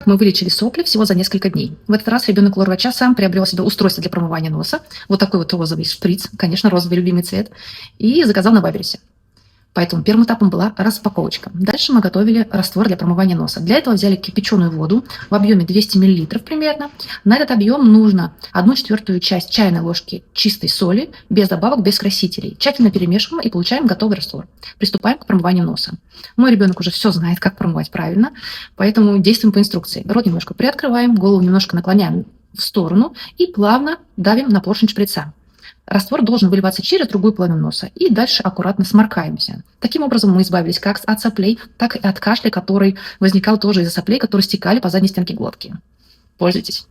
мы вылечили сопли всего за несколько дней. В этот раз ребенок лор-врача сам приобрел себе устройство для промывания носа, вот такой вот розовый шприц, конечно, розовый любимый цвет, и заказал на Вабересе. Поэтому первым этапом была распаковочка. Дальше мы готовили раствор для промывания носа. Для этого взяли кипяченую воду в объеме 200 мл примерно. На этот объем нужно 1/4 часть чайной ложки чистой соли, без добавок, без красителей. Тщательно перемешиваем и получаем готовый раствор. Приступаем к промыванию носа. Мой ребенок уже все знает, как промывать правильно, поэтому действуем по инструкции. Рот немножко приоткрываем, голову немножко наклоняем в сторону и плавно давим на поршень шприца. Раствор должен выливаться через другую половину носа. И дальше аккуратно сморкаемся. Таким образом мы избавились как от соплей, так и от кашля, который возникал тоже из-за соплей, которые стекали по задней стенке глотки. Пользуйтесь.